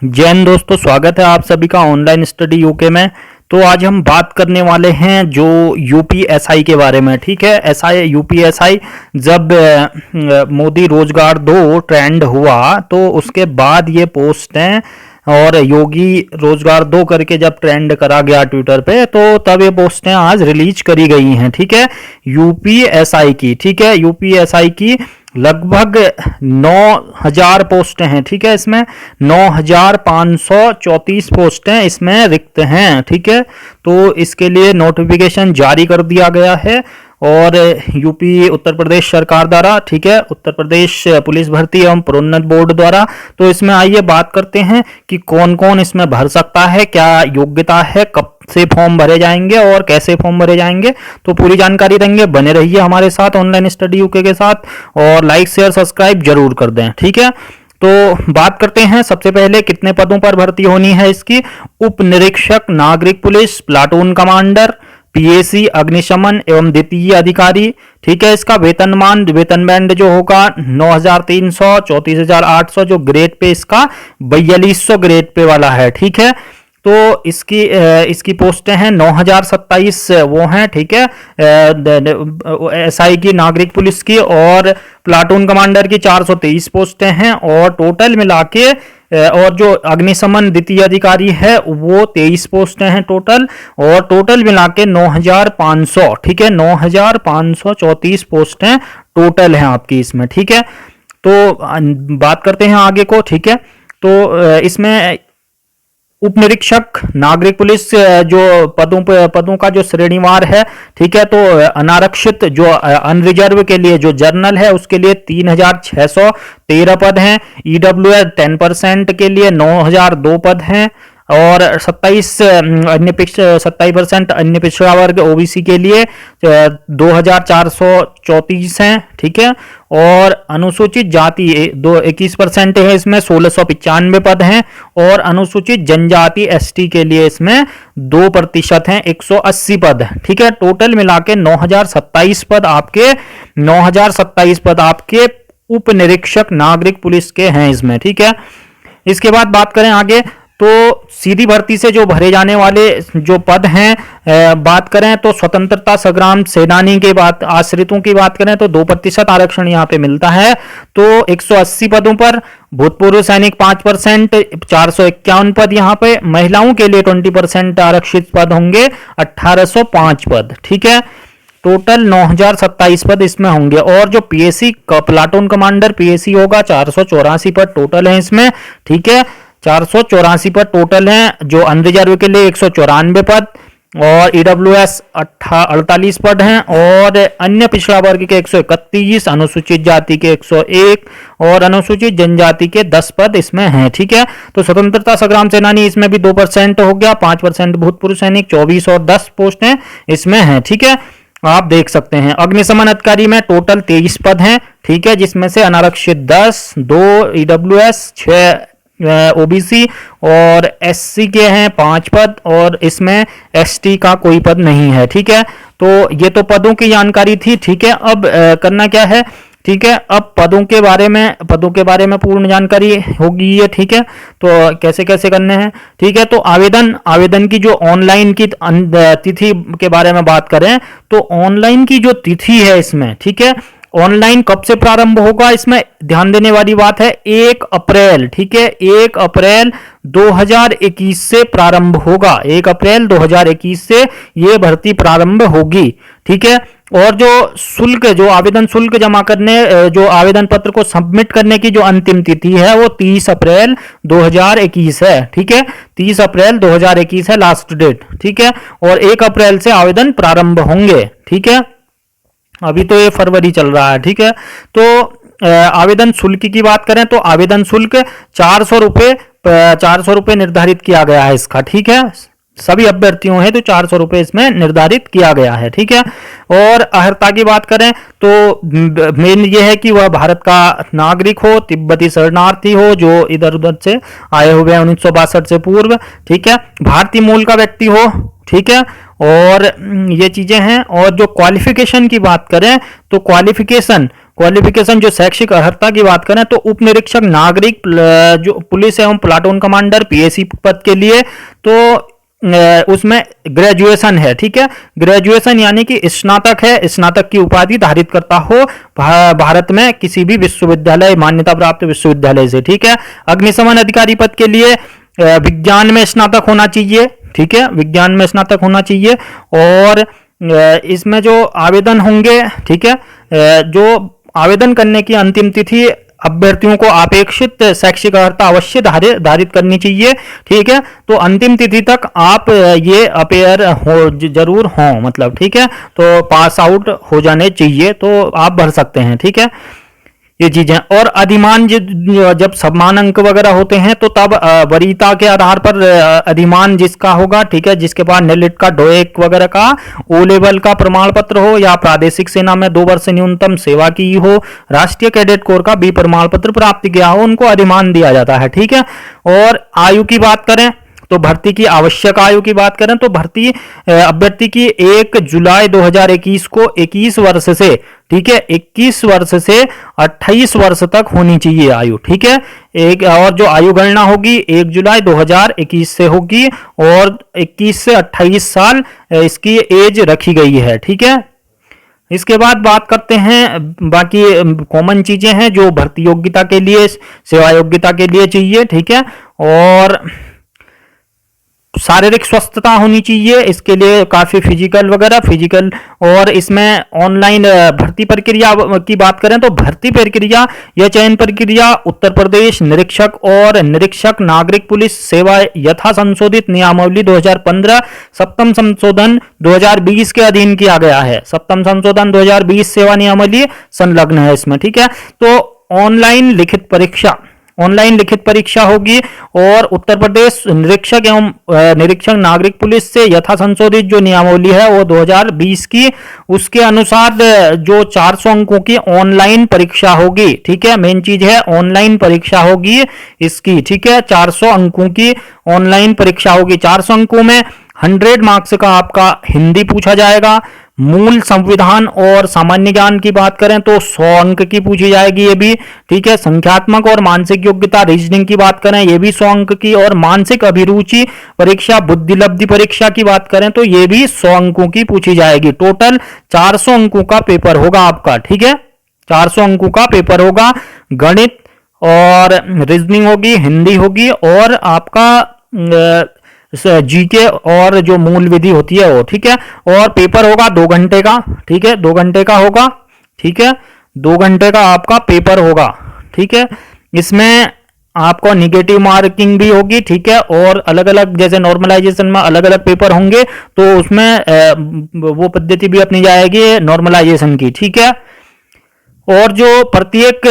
जय हिंद दोस्तों, स्वागत है आप सभी का ऑनलाइन स्टडी यूके में। तो आज हम बात करने वाले हैं जो यूपीएसआई के बारे में। ठीक है, एसआई यूपीएसआई जब मोदी रोजगार दो ट्रेंड हुआ तो उसके बाद ये पोस्ट हैं, और योगी रोजगार दो करके जब ट्रेंड करा गया ट्विटर पे तो तब ये पोस्टें आज रिलीज करी गई हैं। ठीक है, यूपीएसआई की। ठीक है, यूपीएसआई की लगभग 9,000 पोस्टें हैं। ठीक है, इसमें 9,534 पोस्टें इसमें रिक्त हैं। ठीक है, तो इसके लिए नोटिफिकेशन जारी कर दिया गया है और यूपी उत्तर प्रदेश सरकार द्वारा। ठीक है, उत्तर प्रदेश पुलिस भर्ती एवं प्रोन्नत बोर्ड द्वारा। तो इसमें आइए बात करते हैं कि कौन कौन इसमें भर सकता है, क्या योग्यता है, कब से फॉर्म भरे जाएंगे और कैसे फॉर्म भरे जाएंगे। तो पूरी जानकारी देंगे, बने रहिए हमारे साथ ऑनलाइन स्टडी यूके के साथ और लाइक शेयर सब्सक्राइब जरूर कर दें। ठीक है, तो बात करते हैं सबसे पहले कितने पदों पर भर्ती होनी है इसकी। उप निरीक्षक नागरिक पुलिस, प्लाटून कमांडर, पीएसी अग्निशमन एवं द्वितीय अधिकारी। ठीक है, इसका वेतन बैंड जो होगा 9,300, 34,800 जो ग्रेड पे, इसका 4200 ग्रेड पे वाला है। ठीक है, तो इसकी पोस्टें हैं 9,027 वो हैं। ठीक है, एसआई की नागरिक पुलिस की और प्लाटून कमांडर की 423 पोस्टें हैं और टोटल मिला के और जो अग्निशमन द्वितीय अधिकारी है वो 23 पोस्टें हैं टोटल, और टोटल मिला के 9,500। ठीक है, 9,534 पोस्टें टोटल हैं आपकी इसमें। ठीक है, तो बात करते हैं आगे को। ठीक है, तो इसमें उप निरीक्षक नागरिक पुलिस जो पदों का जो श्रेणीवार है। ठीक है, तो अनारक्षित जो अनरिजर्व के लिए जो जर्नल है उसके लिए 3,613 पद हैं। ईडब्ल्यूएस 10% के लिए 9,002 पद हैं और 27% अन्य पिछड़ा वर्ग ओबीसी के लिए 2,434 हैं। ठीक है, और अनुसूचित जाति 21% है, इसमें 1,695 पद हैं और अनुसूचित जनजाति एसटी के लिए इसमें 2% हैं, 180 पद। ठीक है, टोटल मिला के 9,027 पद आपके उप निरीक्षक नागरिक पुलिस के हैं इसमें। ठीक है, इसके बाद बात करें आगे तो सीधी भर्ती से जो भरे जाने वाले जो पद हैं, बात करें तो स्वतंत्रता संग्राम सेनानी के बात आश्रितों की बात करें तो 2% आरक्षण यहाँ पे मिलता है। तो 180 पदों पर भूतपूर्व सैनिक 5%, 451 पद यहाँ पे। महिलाओं के लिए 20% आरक्षित पद होंगे, 1,805 पद। ठीक है, टोटल 9,027 पद इसमें होंगे। और जो पीएसी प्लाटून कमांडर पीएसी होगा 484 पद टोटल है इसमें। ठीक है, 484 पद टोटल हैं। जो अनरिजर्व के लिए 194 पद और ईडब्ल्यूएस 48 पद हैं और अन्य पिछड़ा वर्ग के 131, अनुसूचित जाति के 101 और अनुसूचित जनजाति के 10 पद इसमें हैं। ठीक है, तो स्वतंत्रता संग्राम सेनानी इसमें भी 2% हो गया, 5% भूतपूर्व सैनिक 24 और 10 पोस्टें इसमें हैं। ठीक है, आप देख सकते हैं। अग्निशमन अधिकारी में टोटल 23 पद हैं। ठीक है, जिसमें से अनारक्षित 10, 2 ईडब्ल्यूएस, 6 ओबीसी और एससी के हैं 5 पद और इसमें एसटी का कोई पद नहीं है। ठीक है, तो ये तो पदों की जानकारी थी। ठीक है, अब करना क्या है। ठीक है, अब पदों के बारे में पूर्ण जानकारी होगी ये। ठीक है, तो कैसे कैसे करने हैं। ठीक है, तो आवेदन की जो ऑनलाइन की तिथि के बारे में बात करें तो ऑनलाइन की जो तिथि है इसमें, ठीक है, ऑनलाइन कब से प्रारंभ होगा इसमें ध्यान देने वाली बात है 1 अप्रैल। ठीक है, 1 अप्रैल 2021 से प्रारंभ होगा। 1 अप्रैल 2021 से ये भर्ती प्रारंभ होगी। ठीक है, और जो आवेदन शुल्क जमा करने, जो आवेदन पत्र को सबमिट करने की जो अंतिम तिथि है वो 30 अप्रैल 2021 है। ठीक है, 30 अप्रैल 2021 है लास्ट डेट। ठीक है, और 1 अप्रैल से आवेदन प्रारंभ होंगे। ठीक है, अभी तो ये फरवरी चल रहा है। ठीक है, तो आवेदन शुल्क की बात करें तो आवेदन शुल्क 400 रुपये निर्धारित किया गया है इसका। ठीक है, सभी अभ्यर्थियों हैं तो 400 रुपये इसमें निर्धारित किया गया है। ठीक है, और अर्हता की बात करें तो मेन ये है कि वह भारत का नागरिक हो, तिब्बती शरणार्थी हो जो इधर उधर से आए हुए हैं 1962 से पूर्व। ठीक है, भारतीय मूल का व्यक्ति हो। ठीक है, और ये चीजें हैं। और जो क्वालिफिकेशन की बात करें तो क्वालिफिकेशन क्वालिफिकेशन जो शैक्षिक अर्हता की बात करें तो उप निरीक्षक नागरिक जो पुलिस एवं प्लाटून कमांडर पीएसी पद के लिए तो उसमें ग्रेजुएशन है, ठीक है। ग्रेजुएशन यानी कि स्नातक है, स्नातक की उपाधि धारित करता हो भारत में किसी भी विश्वविद्यालय, मान्यता प्राप्त विश्वविद्यालय से, ठीक है। अग्निशमन अधिकारी पद के लिए विज्ञान में स्नातक होना चाहिए, ठीक है, विज्ञान में स्नातक होना चाहिए। और इसमें जो आवेदन होंगे, ठीक है, जो आवेदन करने की अंतिम तिथि अभ्यर्थियों को अपेक्षित शैक्षिक अर्हता अवश्य धारित करनी चाहिए, ठीक है। तो अंतिम तिथि तक आप ये अपेयर हो जरूर हो, मतलब, ठीक है, तो पास आउट हो जाने चाहिए, तो आप भर सकते हैं, ठीक है, ये चीजें। और अधिमान जब समान अंक वगैरह होते हैं तो तब वरीयता के आधार पर अधिमान जिसका होगा, ठीक है, जिसके पास नेलिट का डोएक वगैरह का ओ लेवल का प्रमाण पत्र हो या प्रादेशिक सेना में 2 वर्ष न्यूनतम सेवा की हो, राष्ट्रीय कैडेट कोर का बी प्रमाण पत्र प्राप्त किया हो, उनको अधिमान दिया जाता है, ठीक है। और आयु की बात करें तो भर्ती की आवश्यक आयु की बात करें तो भर्ती अभ्यर्थी की 1 जुलाई 2021 को 21 वर्ष से, ठीक है, 21 वर्ष से 28 वर्ष तक होनी चाहिए आयु, ठीक है। एक और जो आयु गणना होगी 1 जुलाई 2021 से होगी और 21 से 28 साल इसकी एज रखी गई है, ठीक है। इसके बाद बात करते हैं बाकी कॉमन चीजें हैं जो भर्ती योग्यता के लिए, सेवा योग्यता के लिए चाहिए, ठीक है। और शारीरिक स्वस्थता होनी चाहिए, इसके लिए काफी फिजिकल और इसमें ऑनलाइन भर्ती प्रक्रिया की बात करें तो भर्ती प्रक्रिया या चयन प्रक्रिया उत्तर प्रदेश निरीक्षक और निरीक्षक नागरिक पुलिस सेवा यथा संशोधित नियमावली 2015 सप्तम संशोधन 2020 के अधीन किया गया है। सप्तम संशोधन 2020 सेवा नियमावली संलग्न है इसमें, ठीक है। तो ऑनलाइन लिखित परीक्षा होगी और उत्तर प्रदेश निरीक्षक एवं निरीक्षक नागरिक पुलिस से यथा संशोधित जो नियमावली है वो 2020 की, उसके अनुसार जो 400 अंकों की ऑनलाइन परीक्षा होगी, ठीक है। मेन चीज है ऑनलाइन परीक्षा होगी इसकी, ठीक है, 400 अंकों की ऑनलाइन परीक्षा होगी। 400 अंकों में 100 मार्क्स का आपका हिंदी पूछा जाएगा। मूल संविधान और सामान्य ज्ञान की बात करें तो 100 अंक की पूछी जाएगी ये भी, ठीक है। संख्यात्मक और मानसिक योग्यता रीजनिंग की बात करें ये भी 100 अंक की, और मानसिक अभिरुचि परीक्षा बुद्धिलब्धि परीक्षा की बात करें तो ये भी 100 अंकों की पूछी जाएगी। टोटल 400 अंकों का पेपर होगा आपका, ठीक है, 400 अंकों का पेपर होगा। गणित और रीजनिंग होगी, हिंदी होगी और आपका जीके और जो मूल विधि होती है वो, ठीक है। और पेपर होगा 2 घंटे का, ठीक है, 2 घंटे का होगा, ठीक है, 2 घंटे का आपका पेपर होगा, ठीक है। इसमें आपको निगेटिव मार्किंग भी होगी, ठीक है, और अलग अलग जैसे नॉर्मलाइजेशन में अलग अलग पेपर होंगे तो उसमें वो पद्धति भी अपनी जाएगी नॉर्मलाइजेशन की, ठीक है। और जो प्रत्येक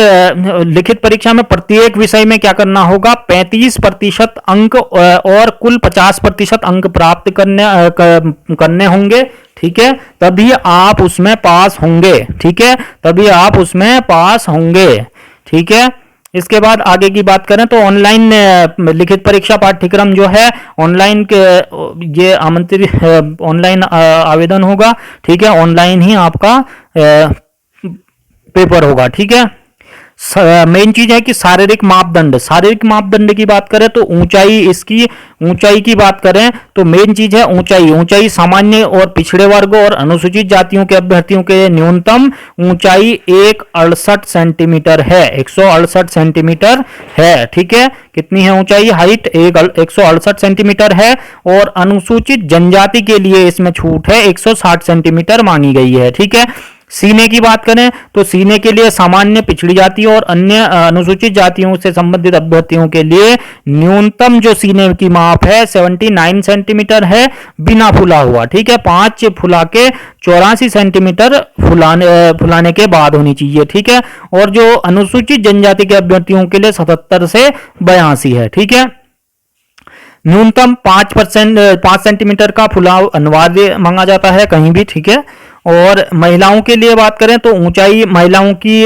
लिखित परीक्षा में प्रत्येक विषय में क्या करना होगा, 35% अंक और कुल 50% अंक प्राप्त करने होंगे, ठीक है, तभी आप उसमें पास होंगे, ठीक है, तभी आप उसमें पास होंगे, ठीक है। इसके बाद आगे की बात करें तो ऑनलाइन लिखित परीक्षा पाठ्यक्रम जो है ऑनलाइन के ये आमंत्रित ऑनलाइन आवेदन होगा, ठीक है, ऑनलाइन ही आपका पेपर होगा, ठीक है। मेन चीज है कि शारीरिक मापदंड की बात करें तो ऊंचाई की बात करें तो मेन चीज है ऊंचाई सामान्य और पिछड़े वर्ग और अनुसूचित जातियों के अभ्यर्थियों के न्यूनतम ऊंचाई 168 सेंटीमीटर है, 168 सेंटीमीटर है, ठीक है। कितनी है ऊंचाई, हाइट 168 सेंटीमीटर है। और अनुसूचित जनजाति के लिए इसमें छूट है, 160 सेंटीमीटर मांगी गई है, ठीक है। सीने की बात करें तो सीने के लिए सामान्य पिछड़ी जाति और अन्य अनुसूचित जातियों से संबंधित अभ्यर्थियों के लिए न्यूनतम जो सीने की माप है 79 सेंटीमीटर है, बिना फुला हुआ, ठीक है। 5 फुला के 84 सेंटीमीटर फुलाने के बाद होनी चाहिए, ठीक है। और जो अनुसूचित जनजाति के अभ्यर्थियों के लिए 77 से 82 है, ठीक है। न्यूनतम 5 सेंटीमीटर का फुलाव अनिवार्य मांगा जाता है कहीं भी, ठीक है। और महिलाओं के लिए बात करें तो ऊंचाई महिलाओं की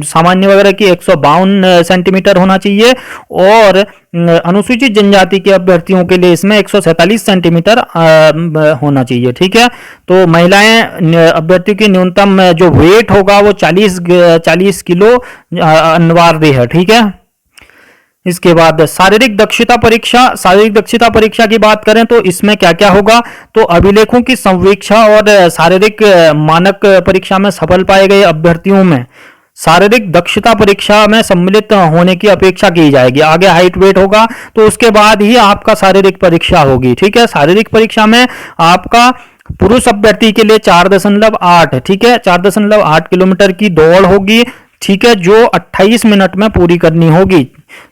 सामान्य वगैरह की 152 सेंटीमीटर होना चाहिए, और अनुसूचित जनजाति के अभ्यर्थियों के लिए इसमें 147 सेंटीमीटर होना चाहिए। ठीक है, तो महिलाएं अभ्यर्थियों की न्यूनतम जो वेट होगा वो 40 किलो अनिवार्य है। ठीक है, इसके बाद शारीरिक दक्षता परीक्षा। शारीरिक दक्षता परीक्षा की बात करें तो इसमें क्या क्या होगा, तो अभिलेखों की संवीक्षा और शारीरिक मानक परीक्षा में सफल पाए गए अभ्यर्थियों में शारीरिक दक्षता परीक्षा में सम्मिलित होने की अपेक्षा की जाएगी। आगे हाइट वेट होगा तो उसके बाद ही आपका शारीरिक परीक्षा होगी। ठीक है, शारीरिक परीक्षा में आपका पुरुष अभ्यर्थी के लिए 4.8, ठीक है, 4.8 किलोमीटर की दौड़ होगी। ठीक है, जो 28 मिनट में पूरी करनी होगी।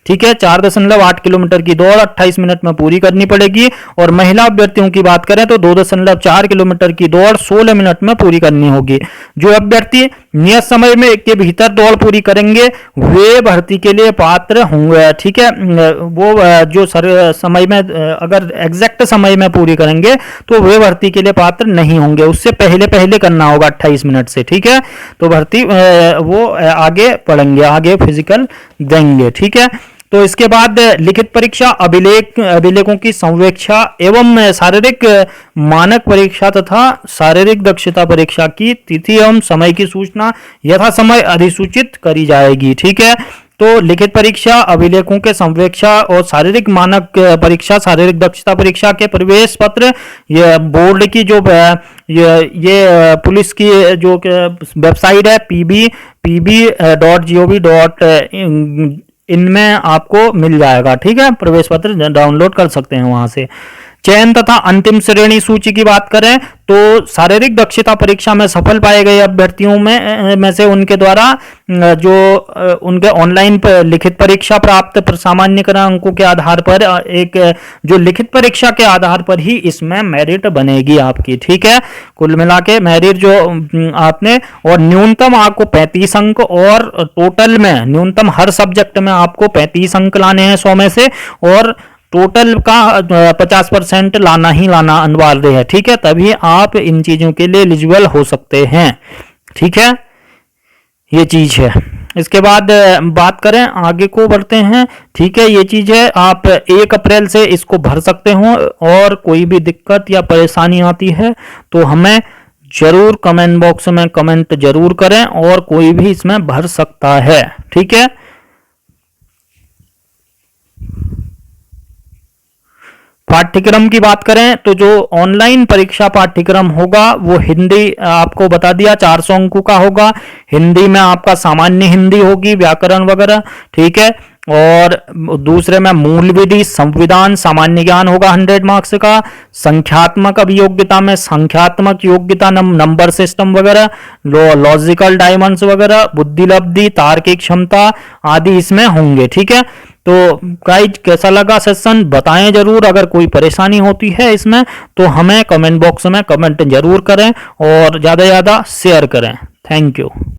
ठीक है, 4.8 किलोमीटर की दौड़ 28 मिनट में पूरी करनी पड़ेगी। और महिला अभ्यर्थियों की बात करें तो 2.4 किलोमीटर की दौड़ 16 मिनट में पूरी करनी होगी। जो अभ्यर्थी नियत समय में के भीतर दौड़ पूरी करेंगे वे भर्ती के लिए पात्र होंगे। ठीक है, वो जो समय में अगर एग्जैक्ट समय में पूरी करेंगे तो वे भर्ती के लिए पात्र नहीं होंगे, उससे पहले पहले करना होगा 28 मिनट से। ठीक है, तो भर्ती वो आगे पढ़ेंगे, आगे फिजिकल देंगे। ठीक है, तो इसके बाद लिखित परीक्षा, अभिलेखों की संवेक्षा एवं शारीरिक मानक परीक्षा तथा शारीरिक दक्षता परीक्षा की तिथि एवं समय की सूचना यथा समय अधिसूचित करी जाएगी। ठीक है, तो लिखित परीक्षा, अभिलेखों के संवेक्षा और शारीरिक मानक परीक्षा, शारीरिक दक्षता परीक्षा के प्रवेश पत्र ये बोर्ड की जो ये पुलिस की जो वेबसाइट है pb.gov.in में आपको मिल जाएगा। ठीक है, प्रवेश पत्र डाउनलोड कर सकते हैं वहां से। चयन तथा अंतिम श्रेणी सूची की बात करें तो शारीरिक दक्षता परीक्षा में सफल पाए गए अभ्यर्थियों में से उनके द्वारा जो उनके ऑनलाइन लिखित परीक्षा प्राप्त सामान्यकरण अंकों के आधार पर एक जो लिखित परीक्षा के आधार पर ही इसमें मेरिट बनेगी आपकी। ठीक है, कुल मिला के मेरिट जो आपने, और न्यूनतम आपको 35 अंक, और टोटल में न्यूनतम हर सब्जेक्ट में आपको 35 अंक लाने हैं 100 में से, और टोटल का 50% लाना ही लाना अनिवार्य है। ठीक है, तभी आप इन चीजों के लिए एलिजिबल हो सकते हैं। ठीक है, ये चीज है। इसके बाद बात करें, आगे को बढ़ते हैं। ठीक है, ये चीज है, आप 1 अप्रैल से इसको भर सकते हो, और कोई भी दिक्कत या परेशानी आती है तो हमें जरूर कमेंट बॉक्स में कमेंट जरूर करें, और कोई भी इसमें भर सकता है। ठीक है, पाठ्यक्रम की बात करें तो जो ऑनलाइन परीक्षा पाठ्यक्रम होगा वो हिंदी आपको बता दिया 400 अंकों का होगा। हिंदी में आपका सामान्य हिंदी होगी, व्याकरण वगैरह। ठीक है, और दूसरे में मूल विधि, संविधान, सामान्य ज्ञान होगा 100 मार्क्स का। संख्यात्मक अभियोग्यता में संख्यात्मक योग्यता, नंबर सिस्टम वगैरह, लॉजिकल डायमेंशंस वगैरह, बुद्धिलब्धि, तार्किक क्षमता आदि इसमें होंगे। ठीक है, तो गाइज कैसा लगा सेशन बताएं जरूर। अगर कोई परेशानी होती है इसमें तो हमें कमेंट बॉक्स में कमेंट जरूर करें, और ज़्यादा से ज़्यादा शेयर करें। Thank you.